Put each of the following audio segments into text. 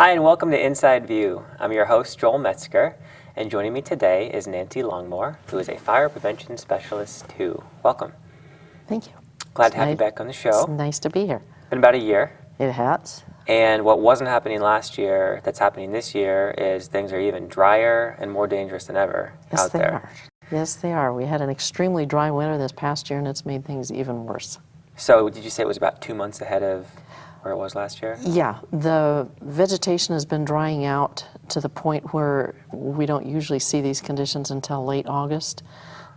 Hi, and welcome to Inside View. I'm your host, Joel Metzger, and joining me today is Nancy Logmore, who is a fire prevention specialist too. Welcome. Thank you. Glad to have you back on the show. It's nice to be here. Been about a year. It has. And what wasn't happening last year that's happening this year is things are even drier and more dangerous than ever out there. Yes, they are. Yes, they are. We had an extremely dry winter this past year, and it's made things even worse. So did you say it was about 2 months ahead of where it was last year? Yeah, the vegetation has been drying out to the point where we don't usually see these conditions until late August.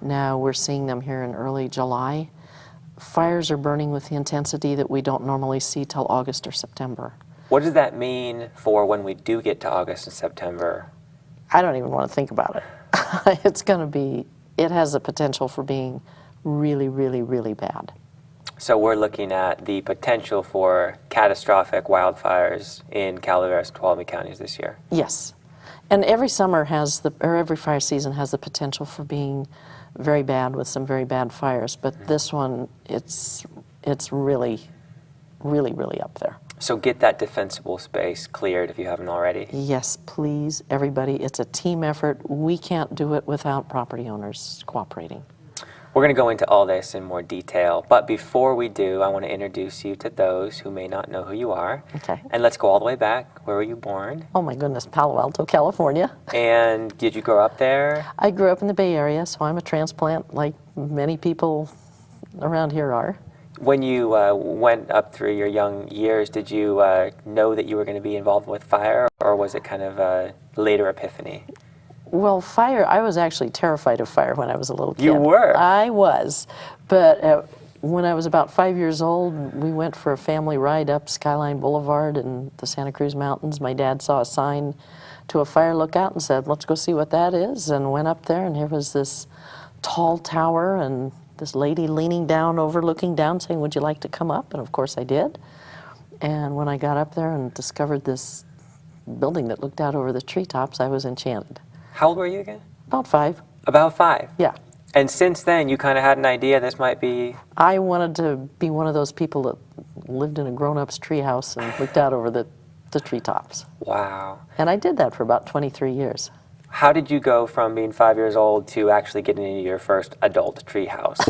Now we're seeing them here in early July. Fires are burning with the intensity that we don't normally see till August or September. What does that mean for when we do get to August and September? I don't even want to think about it. It has the potential for being really, really, really bad. So we're looking at the potential for catastrophic wildfires in Calaveras and 12 counties this year. Yes. And every summer every fire season has the potential for being very bad with some very bad fires. But this one, it's really, really, really up there. So get that defensible space cleared if you haven't already. Yes, please, everybody. It's a team effort. We can't do it without property owners cooperating. We're going to go into all this in more detail, but before we do, I want to introduce you to those who may not know who you are. Okay. And let's go all the way back. Where were you born? Oh my goodness, Palo Alto, California. And did you grow up there? I grew up in the Bay Area, so I'm a transplant like many people around here are. When you went up through your young years, did you know that you were going to be involved with fire, or was it kind of a later epiphany? Well, fire, I was actually terrified of fire when I was a little kid. You were? I was. But when I was about 5 years old, we went for a family ride up Skyline Boulevard in the Santa Cruz Mountains. My dad saw a sign to a fire lookout and said, let's go see what that is, and went up there, and here was this tall tower and this lady leaning down, overlooking down, saying, would you like to come up? And of course I did. And when I got up there and discovered this building that looked out over the treetops, I was enchanted. How old were you again? About 5. About 5? Yeah. And since then, you kind of had an idea this might be... I wanted to be one of those people that lived in a grown-up's treehouse and looked out over the treetops. Wow. And I did that for about 23 years. How did you go from being 5 years old to actually getting into your first adult treehouse?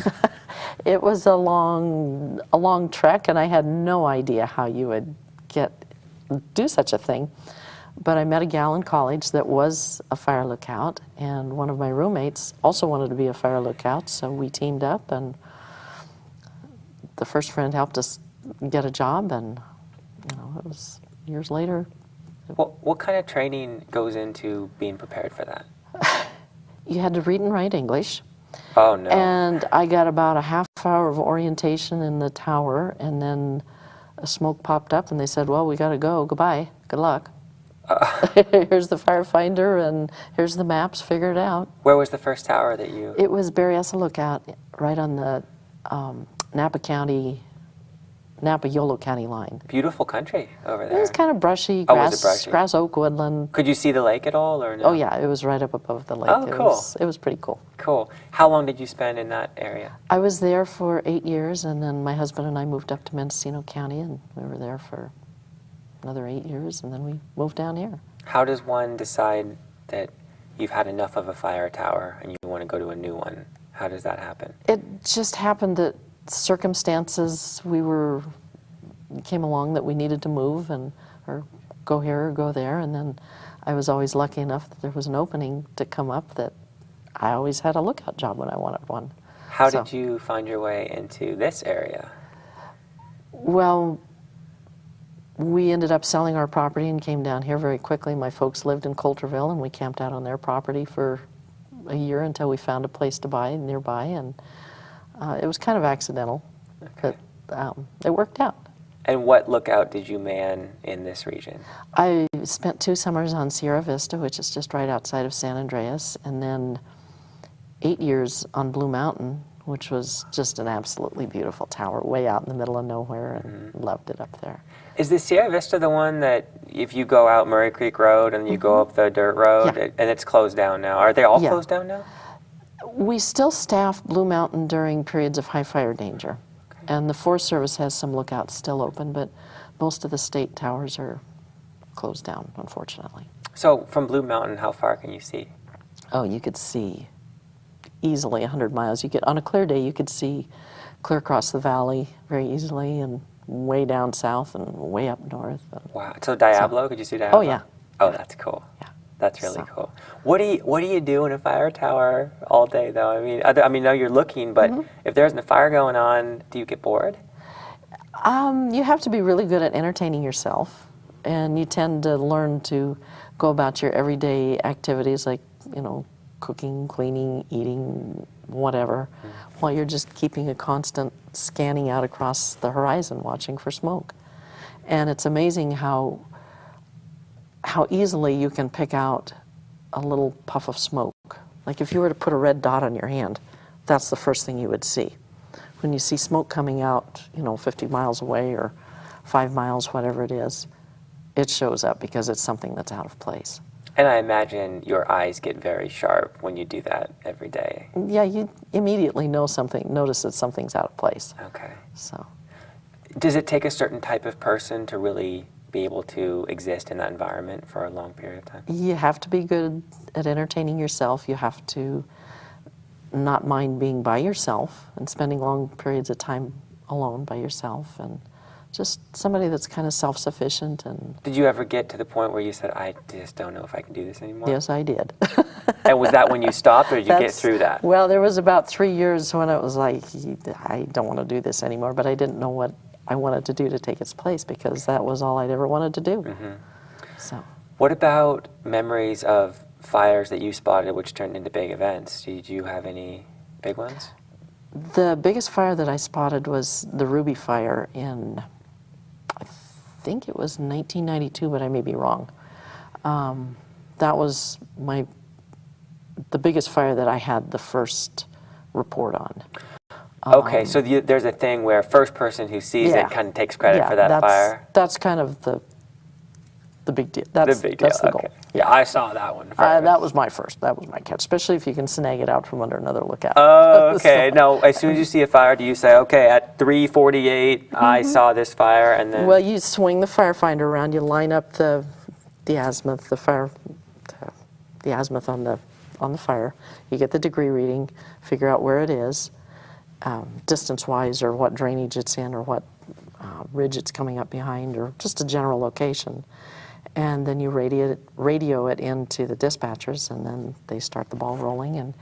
It was a long trek, and I had no idea how you would do such a thing. But I met a gal in college that was a fire lookout, and one of my roommates also wanted to be a fire lookout, so we teamed up, and the first friend helped us get a job, and it was years later. What kind of training goes into being prepared for that? You had to read and write English. Oh, no. And I got about a half hour of orientation in the tower, and then a smoke popped up, and they said, well, we got to go. Goodbye. Good luck. Here's the firefinder, and here's the maps, figure it out. Where was the first tower that you... It was Berryessa Lookout, right on the Napa-Yolo County line. Beautiful country over there. It was kind of brushy, grass oak woodland. Could you see the lake at all, or no? Oh yeah, it was right up above the lake. Oh, cool. It was pretty cool. Cool. How long did you spend in that area? I was there for 8 years, and then my husband and I moved up to Mendocino County, and we were there for another 8 years, and then we moved down here. How does one decide that you've had enough of a fire tower and you want to go to a new one? How does that happen? It just happened that circumstances came along that we needed to move or go here or go there, and then I was always lucky enough that there was an opening to come up that I always had a lookout job when I wanted one. How did you find your way into this area? Well, we ended up selling our property and came down here very quickly. My folks lived in Coulterville, and we camped out on their property for a year until we found a place to buy nearby, and it was kind of accidental, but it worked out. And what lookout did you man in this region? I spent 2 summers on Sierra Vista, which is just right outside of San Andreas, and then 8 years on Blue Mountain, which was just an absolutely beautiful tower way out in the middle of nowhere, and loved it up there. Is the Sierra Vista the one that if you go out Murray Creek Road and you go up the dirt road, and it's closed down now? Are they all closed down now? We still staff Blue Mountain during periods of high fire danger. And the Forest Service has some lookouts still open, but most of the state towers are closed down, unfortunately. So from Blue Mountain, how far can you see? Oh, you could see easily 100 miles. You could, on a clear day, you could see clear across the valley very easily, and way down south and way up north. Wow. So Diablo, could you see Diablo? Oh, yeah. Oh, that's cool. Yeah. That's really So- cool. What do you do in a fire tower all day though? I mean, no, you're looking, but if there isn't a fire going on, do you get bored? You have to be really good at entertaining yourself, and you tend to learn to go about your everyday activities like, cooking, cleaning, eating, whatever, while you're just keeping a constant scanning out across the horizon, watching for smoke. And it's amazing how easily you can pick out a little puff of smoke. Like if you were to put a red dot on your hand, that's the first thing you would see. When you see smoke coming out, 50 miles away or 5 miles, whatever it is, it shows up because it's something that's out of place. And I imagine your eyes get very sharp when you do that every day. Yeah, you immediately notice that something's out of place. Okay. So, Does it take a certain type of person to really be able to exist in that environment for a long period of time? you have to be good at entertaining yourself. You have to not mind being by yourself and spending long periods of time alone by yourself, and just somebody that's kind of self-sufficient. And Did you ever get to the point where you said, I just don't know if I can do this anymore? yes, I did. And was that when you stopped, or did you get through that? Well, there was about 3 years when it was like, I don't want to do this anymore, but I didn't know what I wanted to do to take its place, because that was all I'd ever wanted to do. So, What about memories of fires that you spotted which turned into big events? Did you have any big ones? the biggest fire that I spotted was the Ruby Fire in, I think it was 1992, but I may be wrong. That was the biggest fire that I had the first report on. Okay, so there's a thing where first person who sees Yeah. it kind of takes credit Yeah, for that fire? That's kind of the big deal. That's The big deal, That's the okay. goal. Yeah, I saw that one first. That was my first. That was my catch, especially if you can snag it out from under another lookout. Oh, okay. Now, as soon as you see a fire, do you say, okay, at 3:48, I saw this fire, and then... Well, you swing the firefinder around. You line up the azimuth, the azimuth on the fire. You get the degree reading, figure out where it is, distance-wise, or what drainage it's in, or what ridge it's coming up behind, or just a general location. And then you radio it into the dispatchers, and then they start the ball rolling, and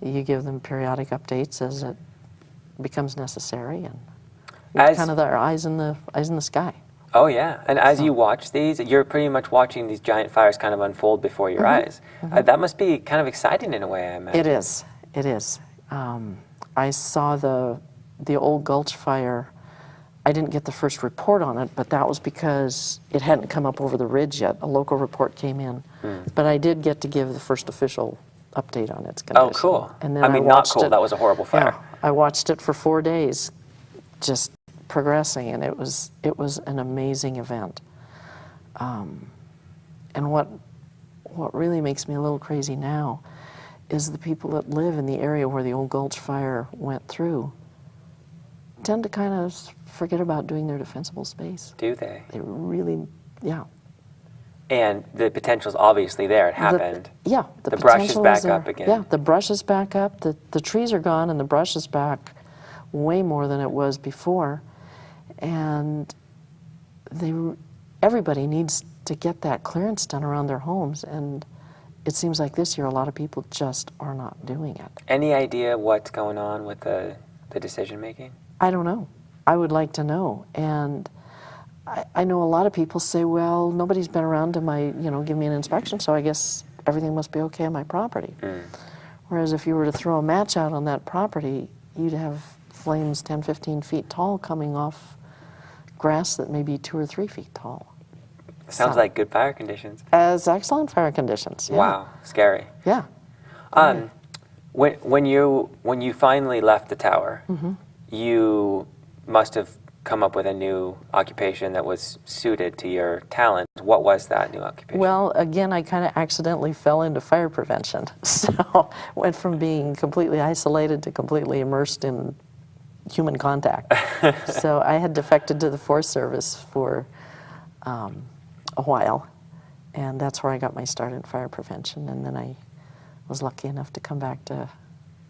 you give them periodic updates as it becomes necessary, and it's kind of their eyes in the sky. Oh, yeah. And as you watch these, you're pretty much watching these giant fires kind of unfold before your eyes. That must be kind of exciting in a way, I imagine. It is. It is. I saw the Old Gulch fire. I didn't get the first report on it, but that was because it hadn't come up over the ridge yet. A local report came in. But I did get to give the first official update on its condition. Oh, cool. And then I mean, not cool. That was a horrible fire. Yeah, I watched it for 4 days, just progressing, and it was an amazing event. And what really makes me a little crazy now is the people that live in the area where the Old Gulch fire went through tend to kind of forget about doing their defensible space. Do they? They really, yeah. And the potential's obviously there. It happened. The brush is potential back there. up again. Yeah, the brush is back up. The trees are gone, and the brush is back way more than it was before. And everybody needs to get that clearance done around their homes, and it seems like this year a lot of people just are not doing it. Any idea what's going on with the decision making? I don't know. I would like to know. And I know a lot of people say, well, nobody's been around to give me an inspection, so I guess everything must be okay on my property. Whereas if you were to throw a match out on that property, you'd have flames 10, 15 feet tall coming off grass that may be 2 or 3 feet tall. Sounds like good fire conditions. As excellent fire conditions. Yeah. Wow, scary. Yeah. When you finally left the tower, you must have come up with a new occupation that was suited to your talent. What was that new occupation? Well, again, I kind of accidentally fell into fire prevention. So went from being completely isolated to completely immersed in human contact. So I had defected to the Forest Service for a while, and that's where I got my start in fire prevention. And then I was lucky enough to come back to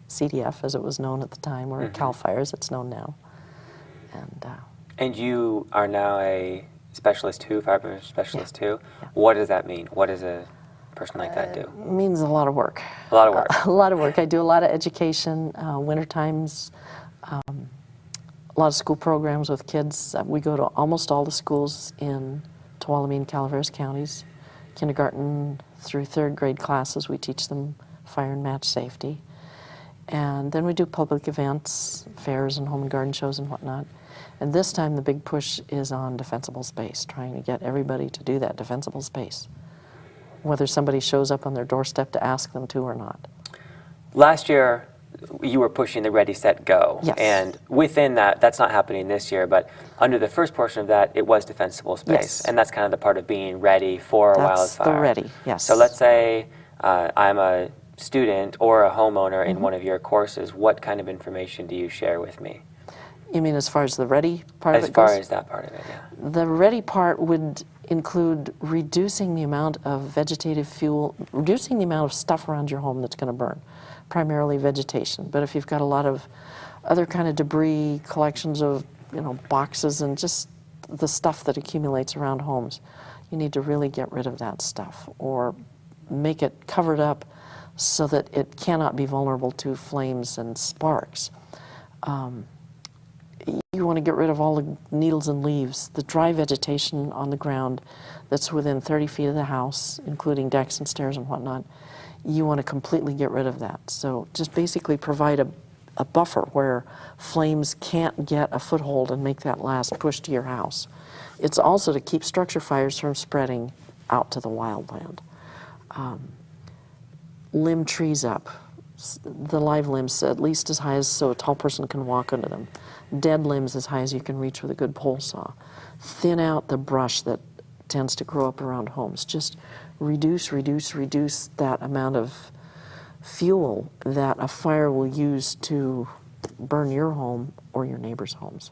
CDF, as it was known at the time, or Cal Fire as it's known now. And you are now a specialist too, fire prevention specialist too. Yeah. What does that mean? What does a person like that do? It means a lot of work. A lot of work. A lot of work. I do a lot of education, winter times, a lot of school programs with kids. We go to almost all the schools in Tuolumne and Calaveras counties. Kindergarten through third grade classes, we teach them fire and match safety. And then we do public events, fairs and home and garden shows and whatnot. And this time the big push is on defensible space, trying to get everybody to do that defensible space, whether somebody shows up on their doorstep to ask them to or not. Last year, you were pushing the Ready, Set, Go. Yes. And within that, that's not happening this year, but under the first portion of that, it was defensible space. Yes. And that's kind of the part of being ready for a That's wildfire. the ready, yes. So let's say I'm a student or a homeowner in one of your courses. What kind of information do you share with me? You mean as far as the ready part of As it far goes? as that part of it, yeah. The ready part would include reducing the amount of vegetative fuel, reducing the amount of stuff around your home that's going to burn, primarily vegetation. But if you've got a lot of other kind of debris, collections of, boxes and just the stuff that accumulates around homes, you need to really get rid of that stuff or make it covered up so that it cannot be vulnerable to flames and sparks. You want to get rid of all the needles and leaves, the dry vegetation on the ground that's within 30 feet of the house, including decks and stairs and whatnot. You want to completely get rid of that. So just basically provide a buffer where flames can't get a foothold and make that last push to your house. It's also to keep structure fires from spreading out to the wildland. Limb trees up, the live limbs at least as high as so a tall person can walk under them. Dead limbs as high as you can reach with a good pole saw. Thin out the brush that tends to grow up around homes. Just reduce that amount of fuel that a fire will use to burn your home or your neighbor's homes.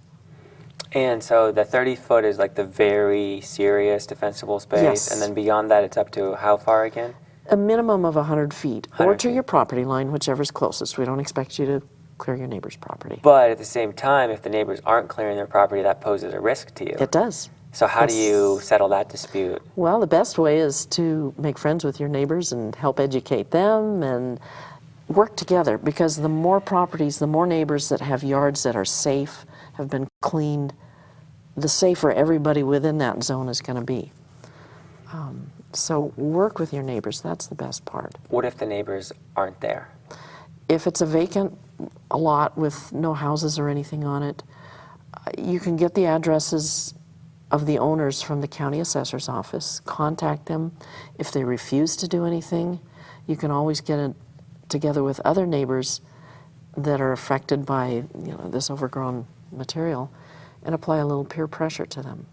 And so the 30 foot is like the very serious defensible space, Yes. and then beyond that it's up to how far again? A minimum of 100 feet, 100 or to feet. your property line, whichever's closest. We don't expect you to clear your neighbor's property. But at the same time, if the neighbors aren't clearing their property, that poses a risk to you. It does. So how do Yes. you settle that dispute? Well, the best way is to make friends with your neighbors and help educate them and work together, because the more properties, the more neighbors that have yards that are safe, have been cleaned, the safer everybody within that zone is going to be. So work with your neighbors. That's the best part. What if the neighbors aren't there? If it's a vacant lot with no houses or anything on it, you can get the addresses of the owners from the county assessor's office, contact them. If they refuse to do anything, you can always get it together with other neighbors that are affected by this overgrown material and apply a little peer pressure to them.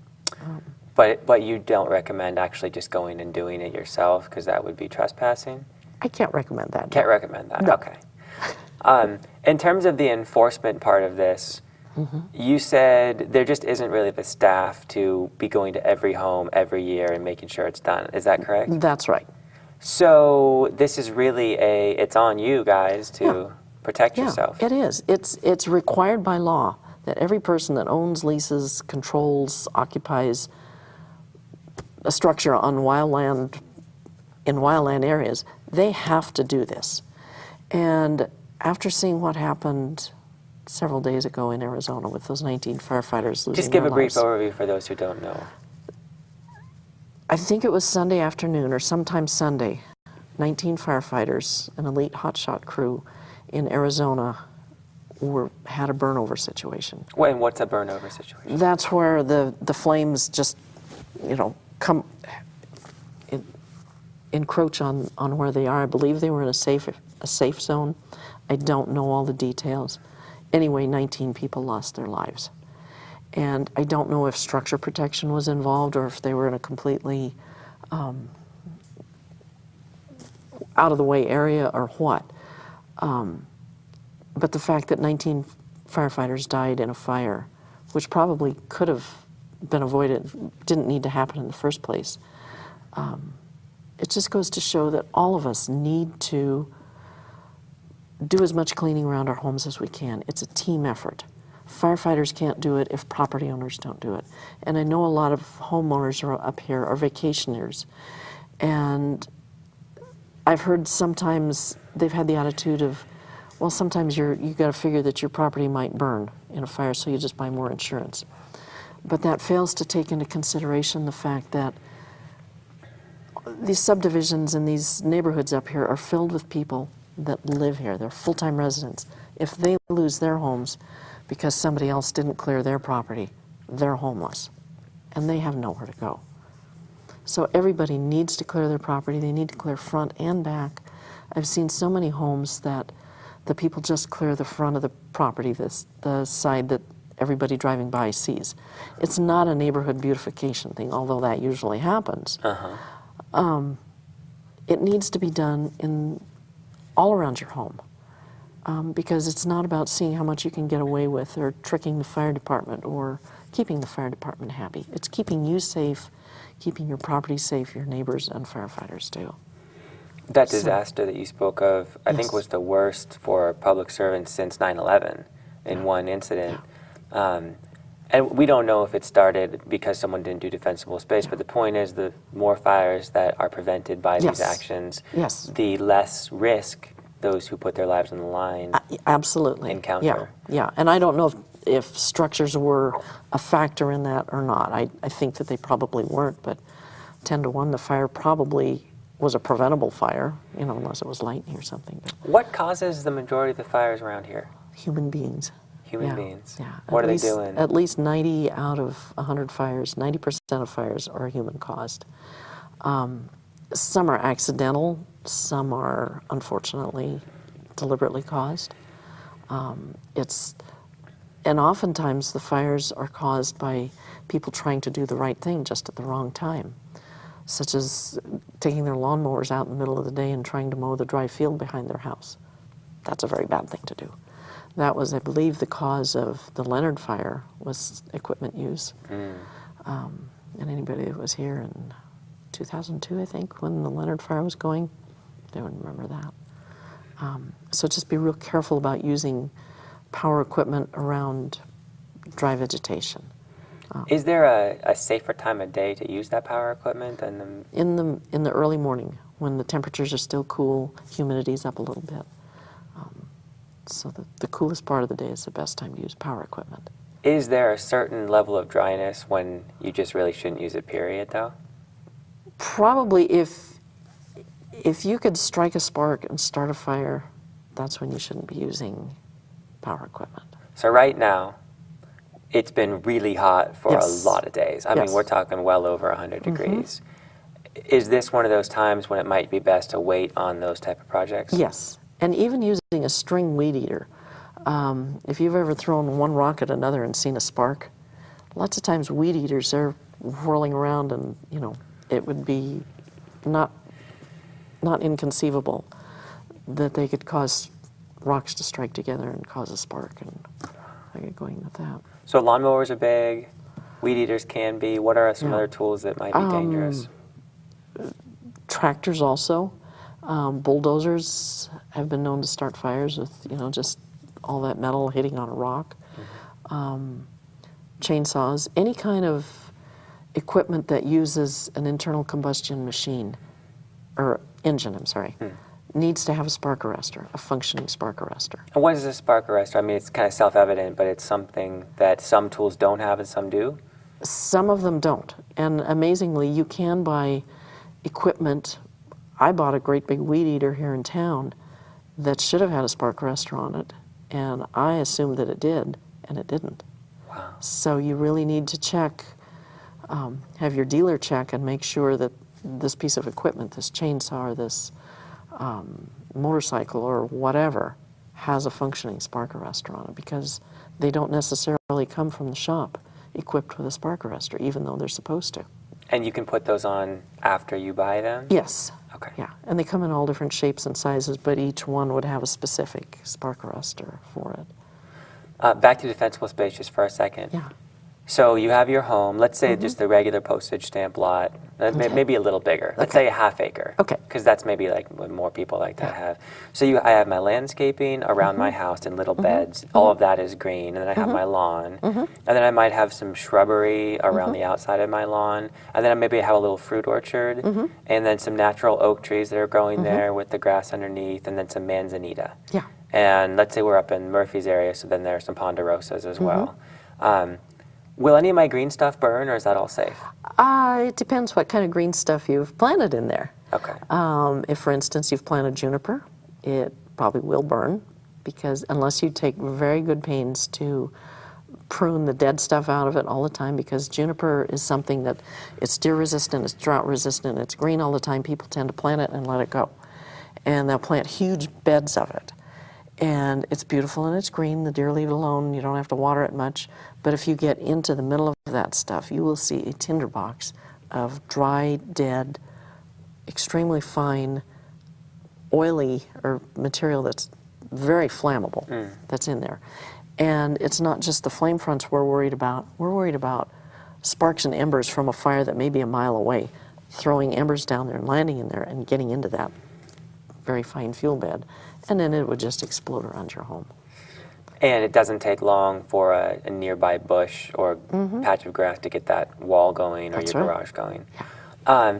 But you don't recommend actually just going and doing it yourself, because that would be trespassing? I can't recommend that. Can't recommend that, No. okay. In terms of the enforcement part of this, you said there just isn't really the staff to be going to every home every year and making sure it's done. Is that correct? That's right. So this is really it's on you guys to protect yourself. It is. It's required by law that every person that owns, leases, controls, occupies a structure on wildland, in wildland areas, they have to do this. And after seeing what happened several days ago in Arizona with those 19 firefighters losing Just give their a brief lives, overview for those who don't know. I think it was Sunday afternoon or sometime Sunday, 19 firefighters, an elite hotshot crew in Arizona had a burnover situation. And what's a burnover situation? That's where the flames just, come encroach on where they are. I believe they were in a safe zone. I don't know all the details. Anyway, 19 people lost their lives. And I don't know if structure protection was involved or if they were in a completely out-of-the-way area or what. But the fact that 19 firefighters died in a fire, which probably could have been avoided, didn't need to happen in the first place. It just goes to show that all of us need to do as much cleaning around our homes as we can. It's a team effort. Firefighters can't do it if property owners don't do it. And I know a lot of homeowners are up here are vacationers. And I've heard sometimes they've had the attitude of, well, sometimes you got to figure that your property might burn in a fire, so you just buy more insurance. But that fails to take into consideration the fact that these subdivisions in these neighborhoods up here are filled with people that live here. They're full-time residents. If they lose their homes because somebody else didn't clear their property, they're homeless, and they have nowhere to go. So everybody needs to clear their property. They need to clear front and back. I've seen so many homes that the people just clear the front of the property, the side that everybody driving by sees. It's not a neighborhood beautification thing, although that usually happens. It needs to be done all around your home, because it's not about seeing how much you can get away with or tricking the fire department or keeping the fire department happy. It's keeping you safe, keeping your property safe, your neighbors and firefighters too. That disaster that you spoke of, I think, Yes. was the worst for public servants since 9/11 in one incident. And we don't know if it started because someone didn't do defensible space, but the point is the more fires that are prevented by these Yes. actions, Yes. the less risk those who put their lives on the line Absolutely. encounter. Yeah. And I don't know if structures were a factor in that or not. I think that they probably weren't, but 10 to 1, the fire probably was a preventable fire, unless it was lightning or something. But What causes the majority of the fires around here? human beings. Human beings. Yeah. What At are least- they doing? At least 90 out of 100 fires, 90% of fires are human caused. Some are accidental, some are unfortunately deliberately caused. And oftentimes the fires are caused by people trying to do the right thing just at the wrong time, such as taking their lawnmowers out in the middle of the day and trying to mow the dry field behind their house. That's a very bad thing to do. That was, I believe, the cause of the Leonard fire was equipment use. And anybody that was here in 2002, I think, when the Leonard fire was going, they would remember that. So just be real careful about using power equipment around dry vegetation. Is there a safer time of day to use that power equipment? In the early morning, when the temperatures are still cool, humidity's up a little bit. So the coolest part of the day is the best time to use power equipment. Is there a certain level of dryness when you just really shouldn't use it, period, though? Probably if you could strike a spark and start a fire, that's when you shouldn't be using power equipment. So right now, it's been really hot for Yes. a lot of days. I Yes. mean, we're talking well over 100 degrees. Is this one of those times when it might be best to wait on those type of projects? Yes, and even using a string weed eater. If you've ever thrown one rock at another and seen a spark, lots of times weed eaters are whirling around, and it would be not inconceivable that they could cause rocks to strike together and cause a spark, and I get going with that. So lawnmowers are big, weed eaters can be. What are some Yeah. other tools that might be dangerous? Tractors also. Bulldozers have been known to start fires with, just all that metal hitting on a rock. Chainsaws, any kind of equipment that uses an internal combustion machine, or engine, I'm sorry, needs to have a spark arrestor, a functioning spark arrestor. And what is a spark arrestor? I mean, it's kind of self-evident, but it's something that some tools don't have and some do? Some of them don't. And amazingly, you can buy equipment. I bought a great big weed eater here in town that should have had a spark arrestor on it, and I assumed that it did, and it didn't. Wow. So you really need to check, have your dealer check and make sure that this piece of equipment, this chainsaw or this motorcycle or whatever, has a functioning spark arrestor on it, because they don't necessarily come from the shop equipped with a spark arrestor, even though they're supposed to. And you can put those on after you buy them? Yes. Okay. Yeah, and they come in all different shapes and sizes, but each one would have a specific spark arrestor for it. Back to defensible space just for a second. Yeah. So you have your home, let's say just the regular postage stamp lot, maybe a little bigger. Let's say a half acre. Okay. Because that's maybe like what more people like to have. So I have my landscaping around my house in little beds. All of that is green. And then I have my lawn. And then I might have some shrubbery around the outside of my lawn. And then maybe I have a little fruit orchard. And then some natural oak trees that are growing there with the grass underneath. And then some manzanita. Yeah. And let's say we're up in Murphy's area, so then there are some ponderosas as well. Will any of my green stuff burn, or is that all safe? It depends what kind of green stuff you've planted in there. Okay. If, for instance, you've planted juniper, it probably will burn, because unless you take very good pains to prune the dead stuff out of it all the time, because juniper is something that it's deer resistant, it's drought resistant, it's green all the time. People tend to plant it and let it go. And they'll plant huge beds of it. And it's beautiful and it's green, the deer leave it alone, you don't have to water it much. But if you get into the middle of that stuff, you will see a tinderbox of dry, dead, extremely fine, oily or material that's very flammable that's in there. And it's not just the flame fronts we're worried about sparks and embers from a fire that may be a mile away, throwing embers down there and landing in there and getting into that very fine fuel bed. And then it would just explode around your home. And it doesn't take long for a nearby bush or patch of grass to get that wall going or That's your right. garage going.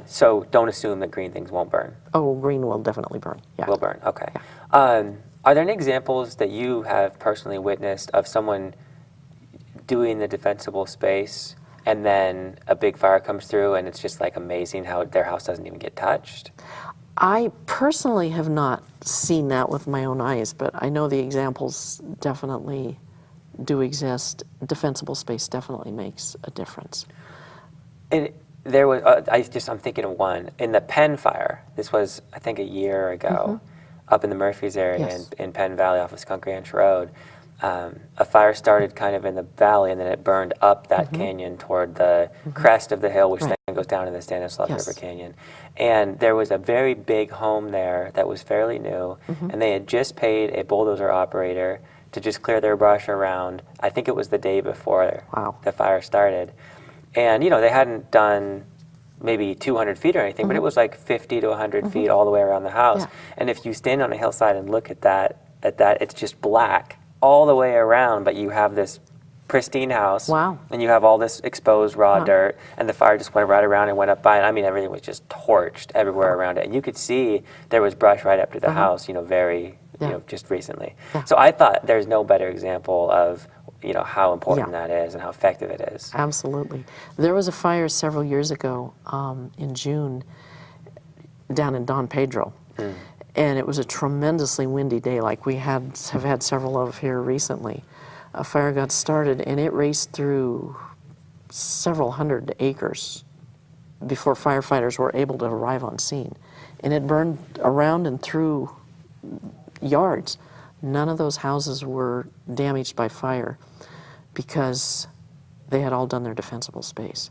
So don't assume that green things won't burn. Oh, green will definitely burn. Yeah. Will burn, okay. Are there any examples that you have personally witnessed of someone doing the defensible space and then a big fire comes through and it's just like amazing how their house doesn't even get touched? I personally have not seen that with my own eyes, but I know the examples definitely do exist. Defensible space definitely makes a difference. And there was, I'm thinking of one. In the Penn fire, this was, I think, a year ago, up in the Murphy's area Yes. in Penn Valley off of Skunk Ranch Road. A fire started kind of in the valley, and then it burned up that canyon toward the crest of the hill, which then goes down to the Stanislaus Yes. River Canyon. And there was a very big home there that was fairly new, and they had just paid a bulldozer operator to just clear their brush around. I think it was the day before the fire started. And, you know, they hadn't done maybe 200 feet or anything, but it was like 50 to 100 feet all the way around the house. Yeah. And if you stand on a hillside and look at that, it's just black all the way around, but you have this pristine house. Wow. And you have all this exposed raw dirt, and the fire just went right around and went up by, and I mean, everything was just torched everywhere around it. And you could see there was brush right up to the house, you know, just recently. Yeah. So I thought there's no better example of, you know, how important that is and how effective it is. Absolutely. There was a fire several years ago in June down in Don Pedro. And it was a tremendously windy day, like we have had several of here recently. A fire got started and it raced through several hundred acres before firefighters were able to arrive on scene. And it burned around and through yards. None of those houses were damaged by fire because they had all done their defensible space.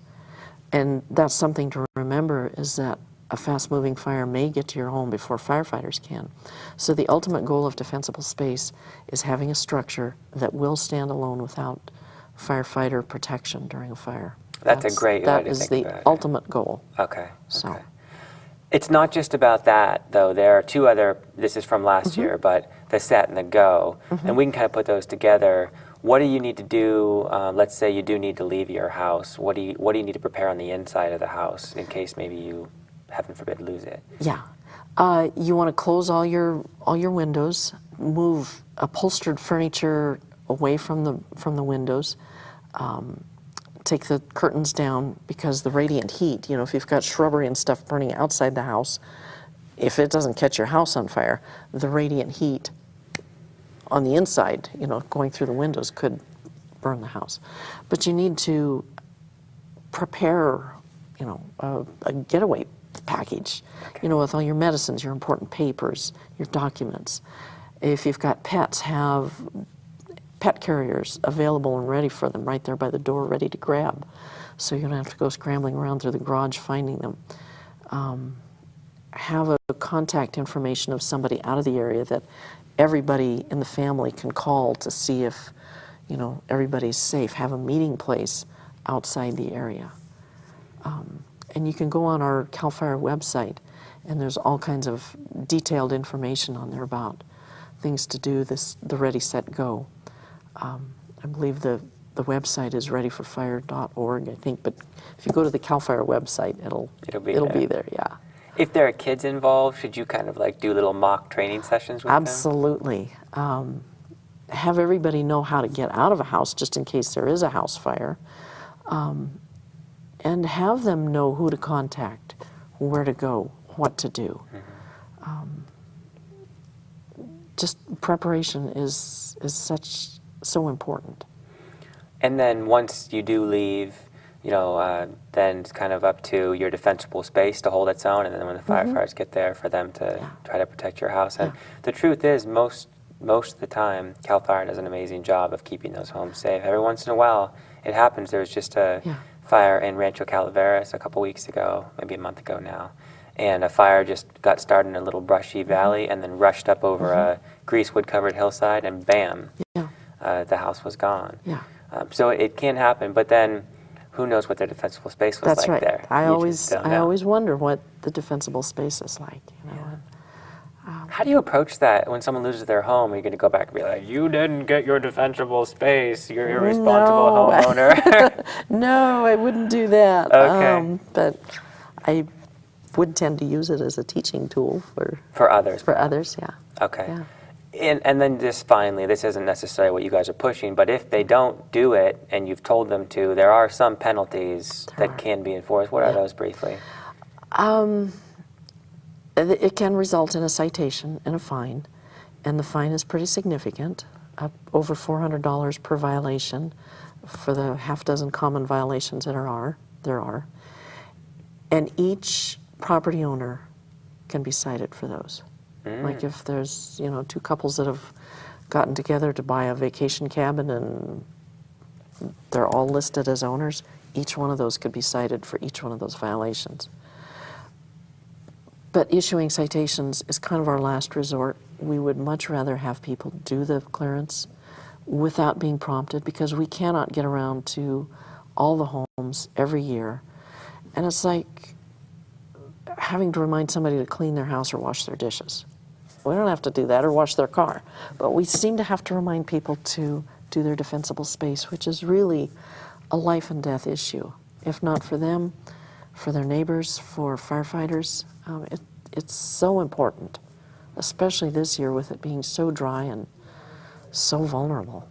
And that's something to remember, is that a fast-moving fire may get to your home before firefighters can. So the ultimate goal of defensible space is having a structure that will stand alone without firefighter protection during a fire. That's a great way to That think is the about it. ultimate goal. Okay. So. Okay. It's not just about that, though. There are two other, this is from last year, but the set and the go. And we can kind of put those together. What do you need to do? Let's say you do need to leave your house. What do you need to prepare on the inside of the house in case maybe you, heaven forbid, lose it? Yeah. You want to close all your windows, move upholstered furniture away from the windows, take the curtains down, because the radiant heat, you know, if you've got shrubbery and stuff burning outside the house, if it doesn't catch your house on fire, the radiant heat on the inside, you know, going through the windows could burn the house. But you need to prepare, you know, a getaway package, you know, with all your medicines, your important papers, your documents. If you've got pets, have pet carriers available and ready for them right there by the door, ready to grab, so you don't have to go scrambling around through the garage finding them. Have a contact information of somebody out of the area that everybody in the family can call to see if, you know, everybody's safe. Have a meeting place outside the area. And you can go on our CAL FIRE website, and there's all kinds of detailed information on there about things to do, the Ready, Set, Go. I believe the website is readyforfire.org, I think, but if you go to the CAL FIRE website, it'll be there, yeah. If there are kids involved, should you kind of like do little mock training sessions with them? Absolutely. Have everybody know how to get out of a house just in case there is a house fire. And have them know who to contact, where to go, what to do. Just preparation is so important. And then once you do leave, you know, then it's kind of up to your defensible space to hold its own, and then when the firefighters get there, for them to try to protect your house. And the truth is, most of the time, CAL FIRE does an amazing job of keeping those homes safe. Every once in a while, it happens. There was just a fire in Rancho Calaveras a couple weeks ago, maybe a month ago now, and a fire just got started in a little brushy valley and then rushed up over a greasewood-covered hillside, and bam, the house was gone. So it can happen, but then who knows what their defensible space was like there. I always wonder what the defensible space is like. You know? How do you approach that when someone loses their home? Are you going to go back and be like, you didn't get your defensible space, you're irresponsible homeowner? No, I wouldn't do that. Okay. But I would tend to use it as a teaching tool for others. For others, yeah. Okay. Yeah. And then just finally, this isn't necessarily what you guys are pushing, but if they don't do it and you've told them to, there are some penalties that can be enforced. What are those briefly? It can result in a citation and a fine, and the fine is pretty significant, over $400 per violation for the half dozen common violations that there are. And each property owner can be cited for those. Like if there's, you know, two couples that have gotten together to buy a vacation cabin and they're all listed as owners, each one of those could be cited for each one of those violations. But issuing citations is kind of our last resort. We would much rather have people do the clearance without being prompted, because we cannot get around to all the homes every year. And it's like having to remind somebody to clean their house or wash their dishes. We don't have to do that, or wash their car. But we seem to have to remind people to do their defensible space, which is really a life and death issue. If not for them, for their neighbors, for firefighters. It's so important, especially this year with it being so dry and so vulnerable.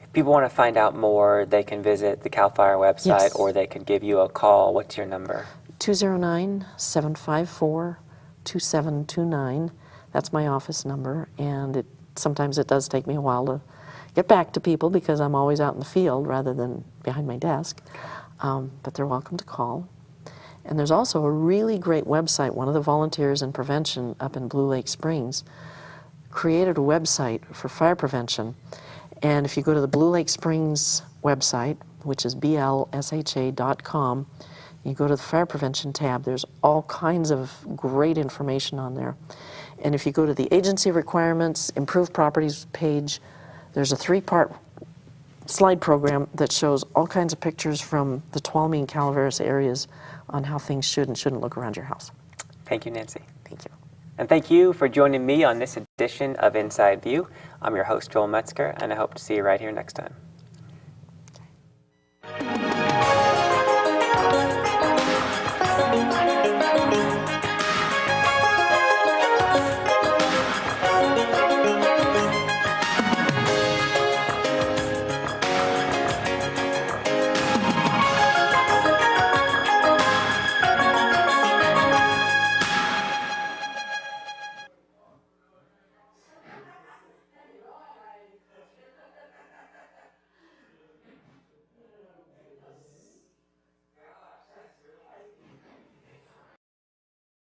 If people want to find out more, they can visit the CAL FIRE website, or they could give you a call. What's your number? 209-754-2729. That's my office number, and sometimes it does take me a while to get back to people because I'm always out in the field rather than behind my desk, but they're welcome to call. And there's also a really great website. One of the volunteers in prevention up in Blue Lake Springs created a website for fire prevention, and if you go to the Blue Lake Springs website, which is blsha.com, you go to the fire prevention tab, there's all kinds of great information on there. And if you go to the agency requirements, improved properties page, there's a 3-part slide program that shows all kinds of pictures from the Tuolumne and Calaveras areas on how things should and shouldn't look around your house. Thank you, Nancy. Thank you. And thank you for joining me on this edition of Inside View. I'm your host, Joel Metzger, and I hope to see you right here next time.